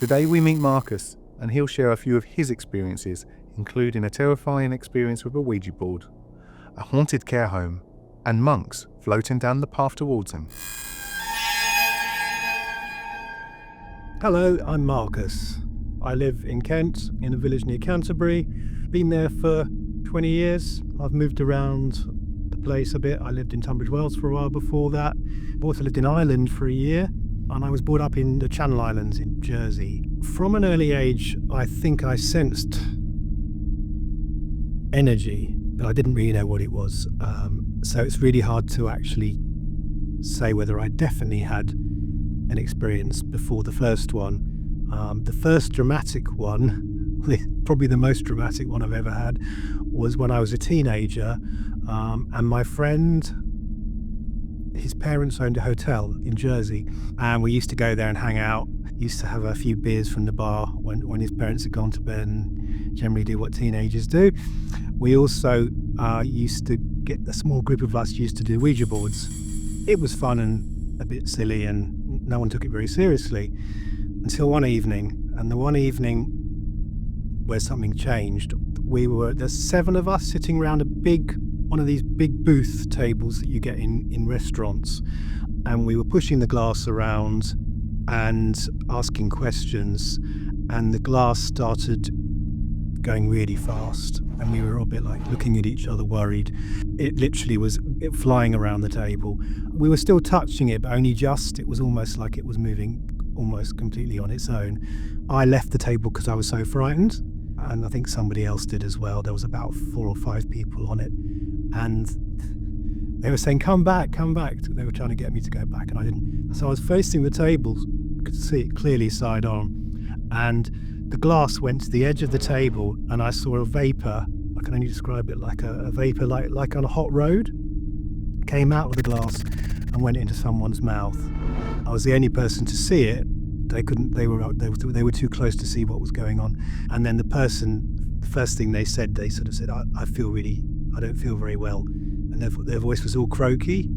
Today we meet Marcus, and he'll share a few of his experiences, including a terrifying experience with a Ouija board, a haunted care home, and monks floating down the path towards him. Hello, I'm Marcus. I live in Kent, in a village near Canterbury. Been there for 20 years. I've moved around the place a bit. I lived in Tunbridge Wells for a while before that. I also lived in Ireland for a year, and I was brought up in the Channel Islands in Jersey. From an early age, I think I sensed energy, but I didn't really know what it was. So it's really hard to actually say whether I definitely had an experience before the first one. The first dramatic one, probably the most dramatic one I've ever had, was when I was a teenager, and my friend, his parents owned a hotel in Jersey, and we used to go there and hang out. Used to have a few beers from the bar when his parents had gone to bed, and generally do what teenagers do. We also used to get a small group of us used to do Ouija boards. It was fun and a bit silly, and no one took it very seriously until one evening. And the one evening where something changed, there's 7 of us sitting around one of these big booth tables that you get in restaurants, and we were pushing the glass around and asking questions, and the glass started going really fast, and we were a bit like looking at each other worried. It literally was flying around the table. We were still touching it, but only just. It was almost like it was moving almost completely on its own. I left the table because I was so frightened, and I think somebody else did as well. There was about 4 or 5 people on it, and they were saying, come back. They were trying to get me to go back, and I didn't. So I was facing the table, could see it clearly side on, and the glass went to the edge of the table, and I saw a vapour. I can only describe it like a vapour, like on a hot road, came out of the glass and went into someone's mouth. I was the only person to see it. They couldn't. They were too close to see what was going on. And then the first thing they said, they sort of said, I don't feel very well, and their voice was all croaky.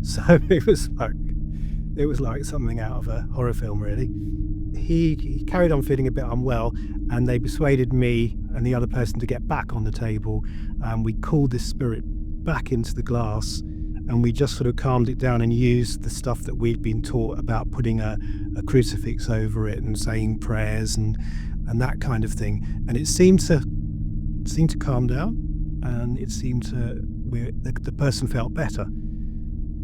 So it was like something out of a horror film, really. He carried on feeling a bit unwell, and they persuaded me and the other person to get back on the table, and we called this spirit back into the glass, and we just sort of calmed it down and used the stuff that we'd been taught about putting a crucifix over it and saying prayers and that kind of thing, and it seemed to calm down, and it seemed the person felt better.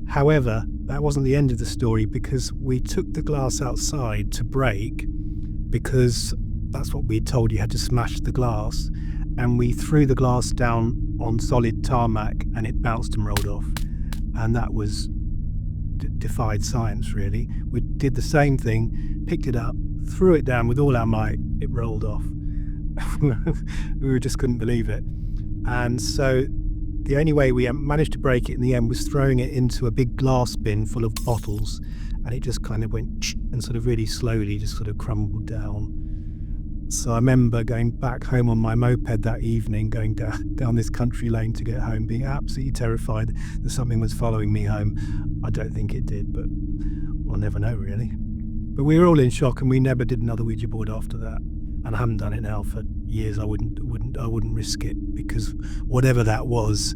However, that wasn't the end of the story, because we took the glass outside to break, because that's what we'd told, you had to smash the glass, and we threw the glass down on solid tarmac, and it bounced and rolled off, and that was defied science, really. We did the same thing, picked it up, threw it down with all our might, it rolled off. We just couldn't believe it. And so the only way we managed to break it in the end was throwing it into a big glass bin full of bottles, and it just kind of went and sort of really slowly just sort of crumbled down. So I remember going back home on my moped that evening, going down this country lane to get home, being absolutely terrified that something was following me home. I don't think it did, but we'll never know, really. But we were all in shock, and we never did another Ouija board after that. And I haven't done it now for years. I wouldn't risk it, because whatever that was,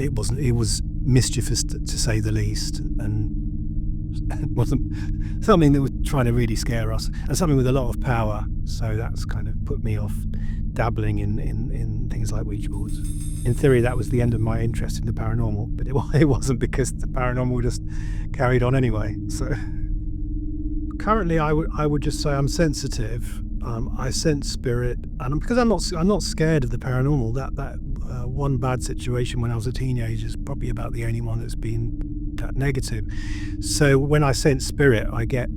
it was mischievous to say the least, and it wasn't something that was trying to really scare us, and something with a lot of power. So that's kind of put me off dabbling in things like Ouija boards. In theory, that was the end of my interest in the paranormal, but it wasn't, because the paranormal just carried on anyway. So currently, I would just say I'm sensitive. I sense spirit, and because I'm not scared of the paranormal. That one bad situation when I was a teenager is probably about the only one that's been that negative. So when I sense spirit, I get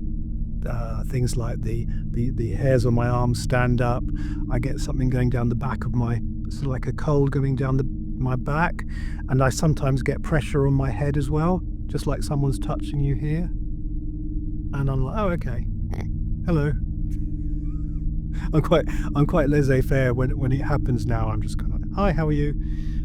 things like the hairs on my arms stand up. I get something going down the back of my, sort of like a cold going down my back, and I sometimes get pressure on my head as well, just like someone's touching you here. And I'm like, oh, okay, hello. I'm quite laissez-faire when it happens now. I'm just kind of like, hi, how are you?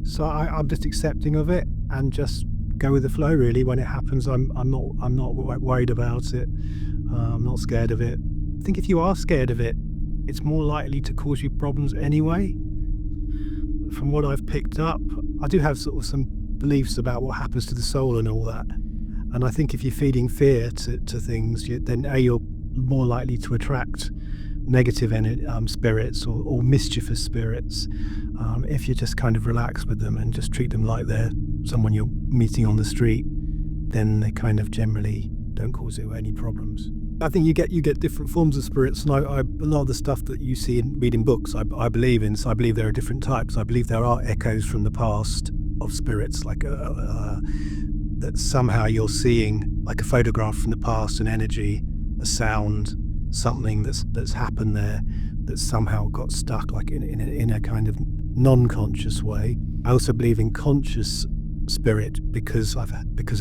So I'm just accepting of it and just go with the flow, really. When it happens, I'm not worried about it. I'm not scared of it. I think if you are scared of it, it's more likely to cause you problems anyway. From what I've picked up, I do have sort of some beliefs about what happens to the soul and all that. And I think if you're feeding fear to things, then you're more likely to attract negative spirits or mischievous spirits. If you just kind of relax with them and just treat them like they're someone you're meeting on the street, then they kind of generally don't cause you any problems. I think you get different forms of spirits, and a lot of the stuff that you see and read in books, I believe in. So I believe there are different types. I believe there are echoes from the past of spirits, like that somehow you're seeing like a photograph from the past, an energy, a sound, something that's happened there that somehow got stuck, like in a kind of non-conscious way. I also believe in conscious spirit because of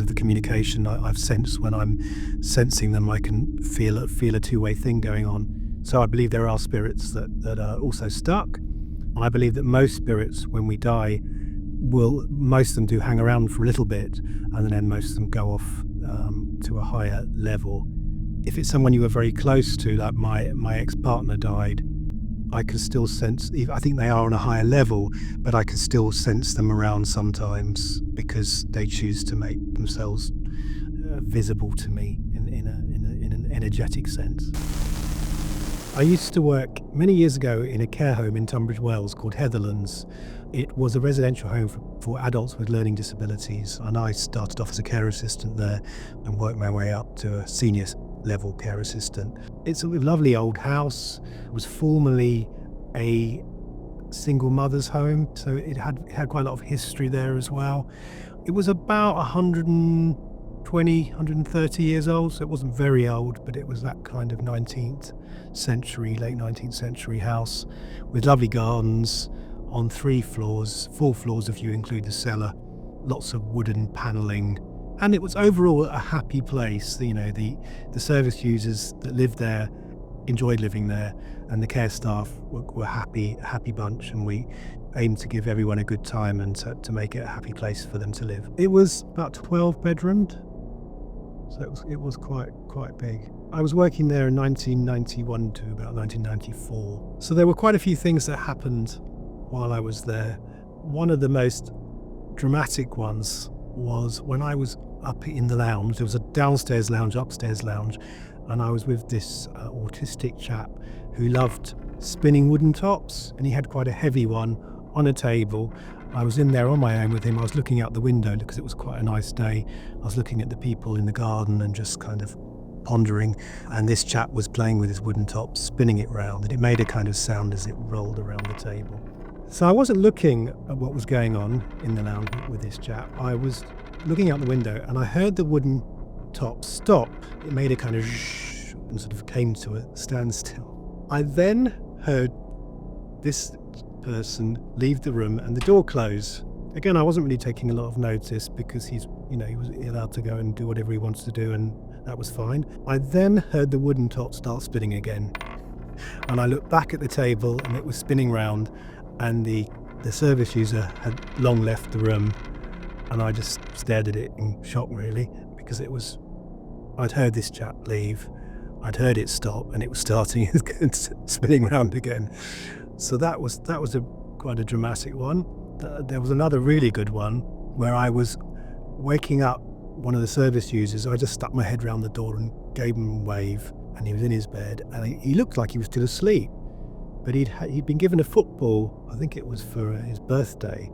the communication I've sensed. When I'm sensing them, I can feel a two-way thing going on. So I believe there are spirits that are also stuck. I believe that most spirits, when we die, most of them do hang around for a little bit, and then most of them go off to a higher level. If it's someone you were very close to, like my ex-partner died, I can still sense, I think they are on a higher level, but I can still sense them around sometimes because they choose to make themselves visible to me in an energetic sense. I used to work many years ago in a care home in Tunbridge Wells called Heatherlands. It was a residential home for adults with learning disabilities, and I started off as a care assistant there and worked my way up to a senior level care assistant. It's a lovely old house. It was formerly a single mother's home, so it had quite a lot of history there as well. It was about 120, 130 years old, so it wasn't very old, but it was that kind of 19th century, late 19th century house with lovely gardens on 4 floors if you include the cellar, lots of wooden panelling. And it was overall a happy place. The service users that lived there enjoyed living there, and the care staff were happy bunch, and we aimed to give everyone a good time and to make it a happy place for them to live. It was about 12 bedroomed, so it was quite big. I was working there in 1991 to about 1994, so there were quite a few things that happened while I was there. One of the most dramatic ones was when I was up in the lounge. There was a downstairs lounge, upstairs lounge, and I was with this autistic chap who loved spinning wooden tops, and he had quite a heavy one on a table. I was in there on my own with him. I was looking out the window because it was quite a nice day. I was looking at the people in the garden and just kind of pondering, and this chap was playing with his wooden top, spinning it round, and it made a kind of sound as it rolled around the table. So I wasn't looking at what was going on in the lounge with this chap. I was looking out the window, and I heard the wooden top stop. It made a kind of shh and sort of came to a standstill. I then heard this person leave the room and the door close. Again, I wasn't really taking a lot of notice because he was allowed to go and do whatever he wanted to do, and that was fine. I then heard the wooden top start spinning again, and I looked back at the table, and it was spinning round, and the service user had long left the room, and I just stared at it in shock, really, because I'd heard this chap leave, I'd heard it stop, and it was starting spinning round again. So that was quite a dramatic one. There was another really good one where I was waking up one of the service users. I just stuck my head round the door and gave him a wave, and he was in his bed, and he looked like he was still asleep. But he'd been given a football, I think it was for his birthday,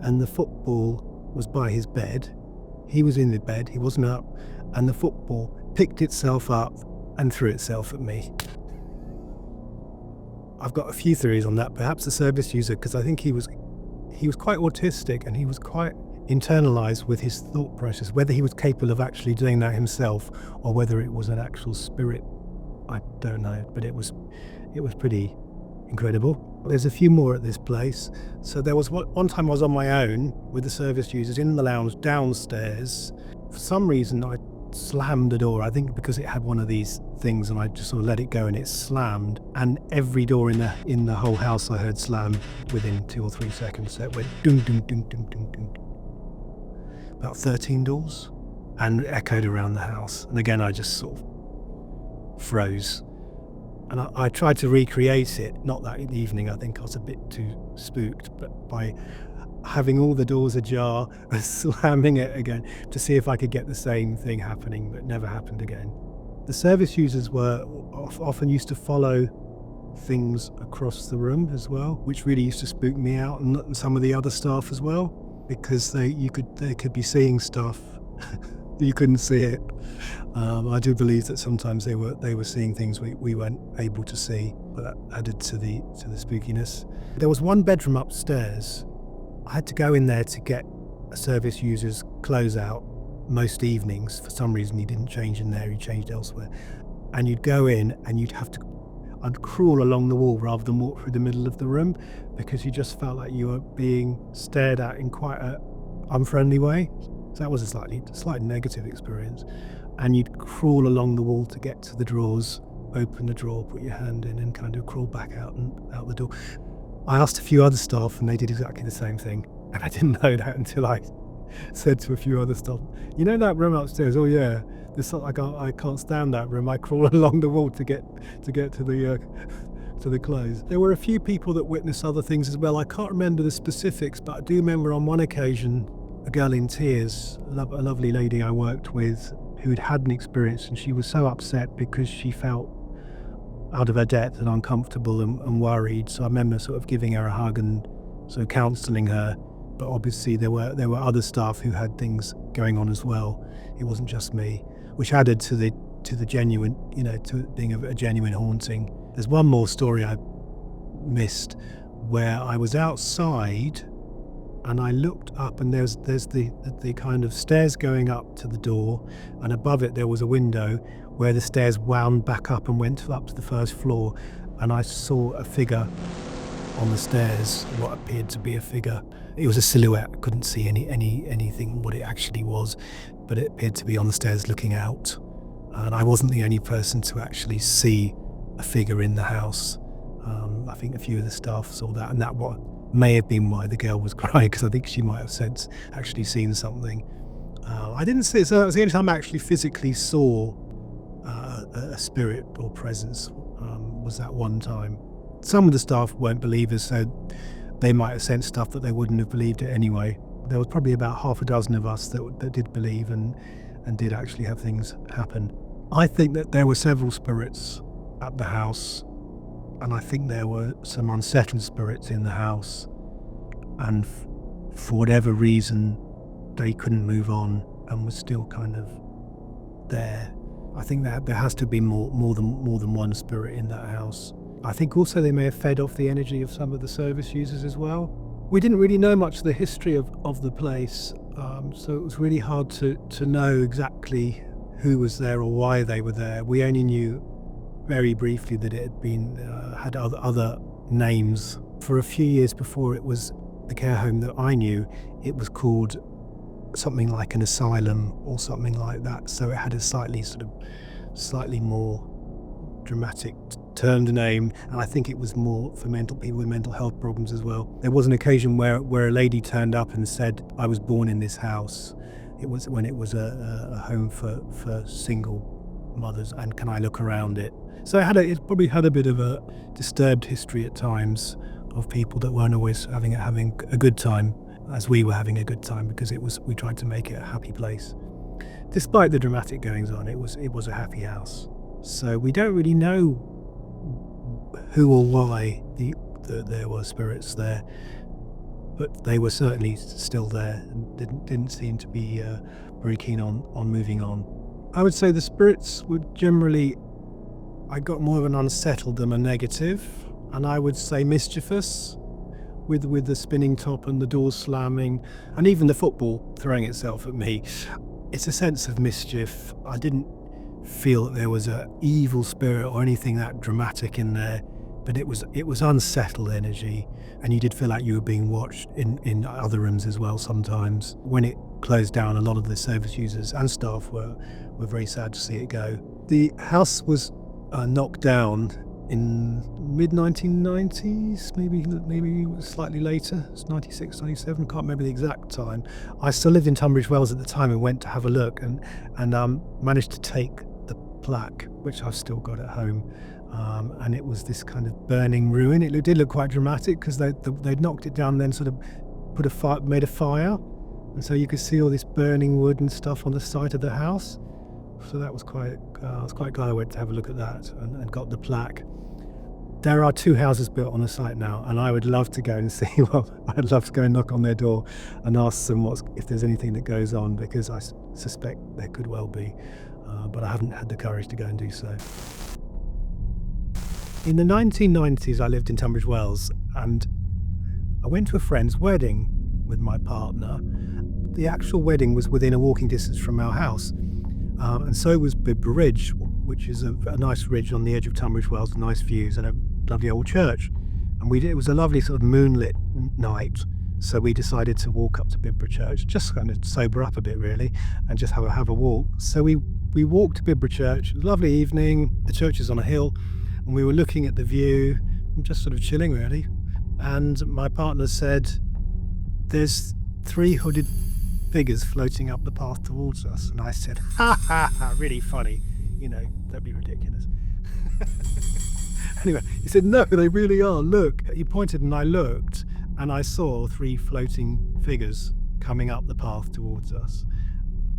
and the football was by his bed. He was in the bed, he wasn't up, and the football picked itself up and threw itself at me. I've got a few theories on that. Perhaps the service user, because I think he was quite autistic, and he was quite internalized with his thought process. Whether he was capable of actually doing that himself, or whether it was an actual spirit, I don't know. But it was pretty incredible. There's a few more at this place. So there was one time I was on my own with the service users in the lounge downstairs. For some reason I slammed the door, I think because it had one of these things, and I just sort of let it go and it slammed, and every door in the whole house I heard slam within 2 or 3 seconds. So it went ding ding ding ding ding ding, about 13 doors, and echoed around the house. And again I just sort of froze. And I tried to recreate it, not that evening, I think I was a bit too spooked, but by having all the doors ajar and slamming it again to see if I could get the same thing happening, but never happened again. The service users were often used to follow things across the room as well, which really used to spook me out, and some of the other staff as well, because they could be seeing stuff. You couldn't see it. I do believe that sometimes they were seeing things we weren't able to see, but that added to the spookiness. There was one bedroom upstairs. I had to go in there to get a service user's closeout most evenings. For some reason he didn't change in there, he changed elsewhere. And you'd go in and I'd crawl along the wall rather than walk through the middle of the room, because you just felt like you were being stared at in quite an unfriendly way. So that was a slightly negative experience. And you'd crawl along the wall to get to the drawers, open the drawer, put your hand in and kind of crawl back out the door. I asked a few other staff and they did exactly the same thing. And I didn't know that until I said to a few other staff, you know that room upstairs? Oh yeah, I can't stand that room. I crawl along the wall to get to the clothes. There were a few people that witnessed other things as well. I can't remember the specifics, but I do remember on one occasion a girl in tears, a lovely lady I worked with who'd had an experience, and she was so upset because she felt out of her depth and uncomfortable and worried. So I remember sort of giving her a hug and sort of counselling her. But obviously there were other staff who had things going on as well. It wasn't just me, which added to the genuine, to it being a genuine haunting. There's one more story I missed where I was outside and I looked up, and there's the kind of stairs going up to the door, and above it there was a window where the stairs wound back up and went up to the first floor, and I saw a figure on the stairs, what appeared to be a figure. It was a silhouette. I couldn't see anything what it actually was, but it appeared to be on the stairs looking out. And I wasn't the only person to actually see a figure in the house. I think a few of the staff saw that, and that may have been why the girl was crying, because I think she might have actually seen something. I didn't see it, so that was the only time I actually physically saw a spirit or presence, was that one time. Some of the staff weren't believers, so they might have sensed stuff that they wouldn't have believed it anyway. There was probably about half a dozen of us that did believe and did actually have things happen. I think that there were several spirits at the house, and I think there were some unsettled spirits in the house, and for whatever reason they couldn't move on and were still kind of there. I think that there has to be more than one spirit in that house. I think also they may have fed off the energy of some of the service users as well. We didn't really know much of the history of the place, so it was really hard to know exactly who was there or why they were there. We only knew very briefly that it had been had other names. For a few years before it was the care home that I knew, it was called something like an asylum or something like that, so it had a slightly more dramatic termed name, and I think it was more for people with mental health problems as well. There was an occasion where a lady turned up and said, I was born in this house. It was when it was a home for single mothers, and can I look around it? So it probably had a bit of a disturbed history at times of people that weren't always having a good time, as we were having a good time, because we tried to make it a happy place. Despite the dramatic goings on, it was a happy house. So we don't really know who or why there were spirits there, but they were certainly still there and didn't seem to be very keen on moving on. I would say the spirits would generally, I got more of an unsettled than a negative, and I would say mischievous, with the spinning top and the doors slamming, and even the football throwing itself at me. It's a sense of mischief. I didn't feel that there was an evil spirit or anything that dramatic in there, but it was unsettled energy, and you did feel like you were being watched in other rooms as well sometimes. When it closed down, a lot of the service users and staff were very sad to see it go. The house was knocked down in mid-1990s, maybe slightly later. It's 96, 97, can't remember the exact time. I still lived in Tunbridge Wells at the time and went to have a look and managed to take the plaque which I've still got at home. And it was this kind of burning ruin. It did look quite dramatic because they'd knocked it down and then sort of made a fire. And so you could see all this burning wood and stuff on the side of the house. So that was I was quite glad I went to have a look at that and got the plaque. There are 2 houses built on the site now, and I would love to go and see. Well, I'd love to go and knock on their door and ask them if there's anything that goes on, because I suspect there could well be, but I haven't had the courage to go and do so. In the 1990s, I lived in Tunbridge Wells, and I went to a friend's wedding with my partner. The actual wedding was within a walking distance from our house, and so was Bibber Ridge, which is a nice ridge on the edge of Tunbridge Wells, nice views, and a lovely old church. And it was a lovely sort of moonlit night, so we decided to walk up to Bibber Church, just kind of sober up a bit really, and just have a walk. So we walked to Bibber Church. Lovely evening. The church is on a hill, and we were looking at the view, just sort of chilling really. And my partner said, "There's 3 hooded figures floating up the path towards us." And I said, "Ha ha ha, really funny. That'd be ridiculous." Anyway, he said, "No, they really are. Look." He pointed and I looked, and I saw 3 floating figures coming up the path towards us.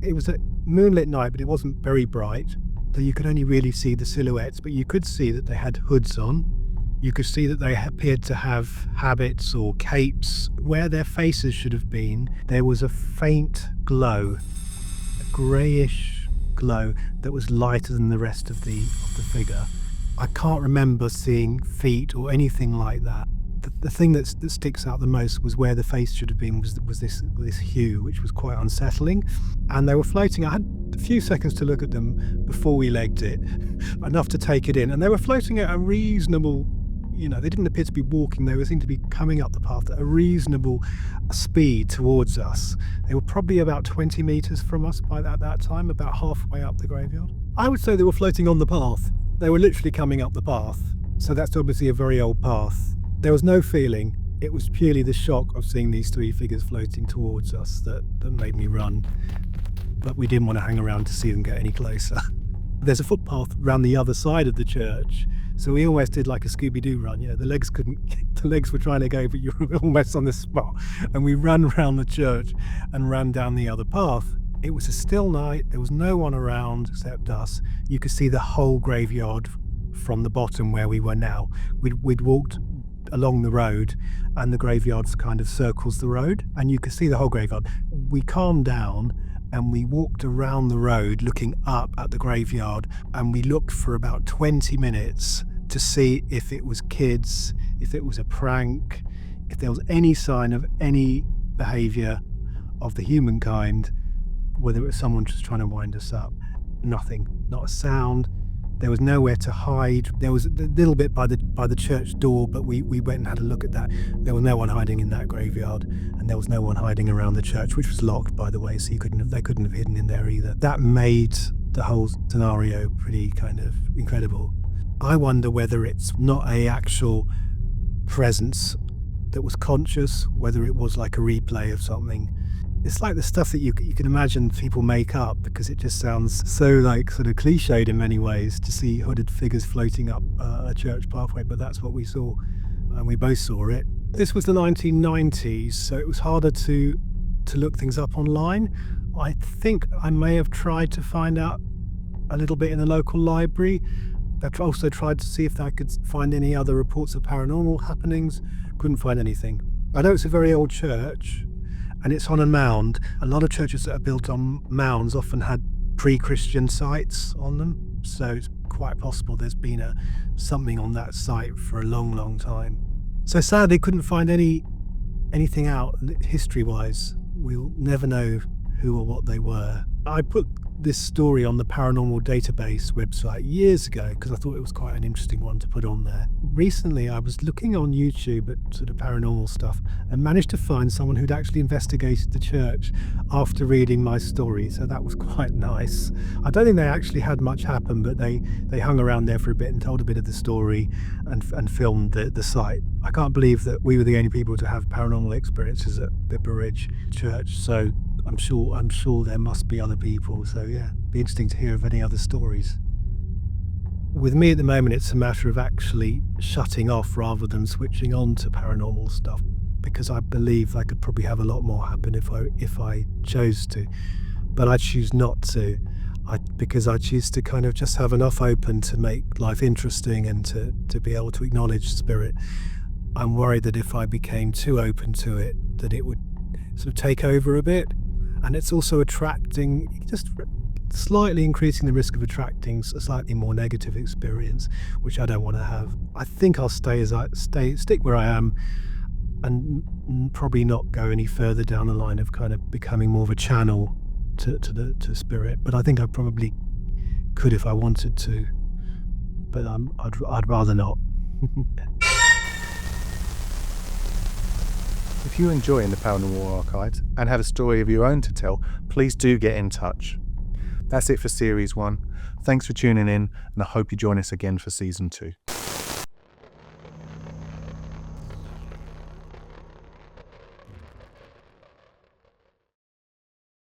It was a moonlit night, but it wasn't very bright, so you could only really see the silhouettes, but you could see that they had hoods on. You could see that they appeared to have habits or capes. Where their faces should have been, there was a faint glow, a greyish glow that was lighter than the rest of the figure. I can't remember seeing feet or anything like that. The thing that sticks out the most was where the face should have been was this hue, which was quite unsettling. And they were floating. I had a few seconds to look at them before we legged it, enough to take it in. And they were floating at a reasonable, they didn't appear to be walking. They seemed to be coming up the path at a reasonable speed towards us. They were probably about 20 metres from us at that time, about halfway up the graveyard. I would say they were floating on the path. They were literally coming up the path. So that's obviously a very old path. There was no feeling. It was purely the shock of seeing these 3 figures floating towards us that made me run. But we didn't want to hang around to see them get any closer. There's a footpath around the other side of the church, so we almost did like a Scooby-Doo run. The legs were trying to go, but you were almost on the spot. And we ran around the church and ran down the other path. It was a still night. There was no one around except us. You could see the whole graveyard from the bottom where we were now. We'd walked along the road, and the graveyard kind of circles the road, and you could see the whole graveyard. We calmed down and we walked around the road looking up at the graveyard, and we looked for about 20 minutes to see if it was kids, if it was a prank, if there was any sign of any behaviour of the humankind, whether it was someone just trying to wind us up. Nothing, not a sound. There was nowhere to hide. There was a little bit by the church door, but we went and had a look at that. There was no one hiding in that graveyard, and there was no one hiding around the church, which was locked, by the way, so they couldn't have hidden in there either. That made the whole scenario pretty kind of incredible. I wonder whether it's not a actual presence that was conscious, whether it was like a replay of something. It's like the stuff that you can imagine people make up, because it just sounds so like sort of cliched in many ways to see hooded figures floating up a church pathway, but that's what we saw, and we both saw it. This was the 1990s, so it was harder to look things up online. I think I may have tried to find out a little bit in the local library. I also tried to see if I could find any other reports of paranormal happenings. Couldn't find anything. I know it's a very old church, and it's on a mound. A lot of churches that are built on mounds often had pre-Christian sites on them, so it's quite possible there's been something on that site for a long, long time. So sadly, couldn't find anything out history-wise. We'll never know who or what they were. I put this story on the Paranormal Database website years ago because I thought it was quite an interesting one to put on there. Recently, I was looking on YouTube at sort of paranormal stuff and managed to find someone who'd actually investigated the church after reading my story, so that was quite nice. I don't think they actually had much happen, but they hung around there for a bit and told a bit of the story and filmed the site. I can't believe that we were the only people to have paranormal experiences at Bibber Ridge Church, so I'm sure there must be other people, so yeah, be interesting to hear of any other stories. with me at the moment, it's a matter of actually shutting off rather than switching on to paranormal stuff, because I believe I could probably have a lot more happen if I chose to, but I choose not to. Because I choose to kind of just have enough open to make life interesting and to be able to acknowledge spirit. I'm worried that if I became too open to it, that it would sort of take over a bit, and it's also attracting, just slightly increasing the risk of attracting a slightly more negative experience, which I don't want to have. I think I'll stick where I am, and probably not go any further down the line of kind of becoming more of a channel to spirit. But I think I probably could if I wanted to, but I'd rather not. If you're enjoying the Paranormal Archives and have a story of your own to tell, please do get in touch. That's it for Series 1. Thanks for tuning in, and I hope you join us again for Season 2.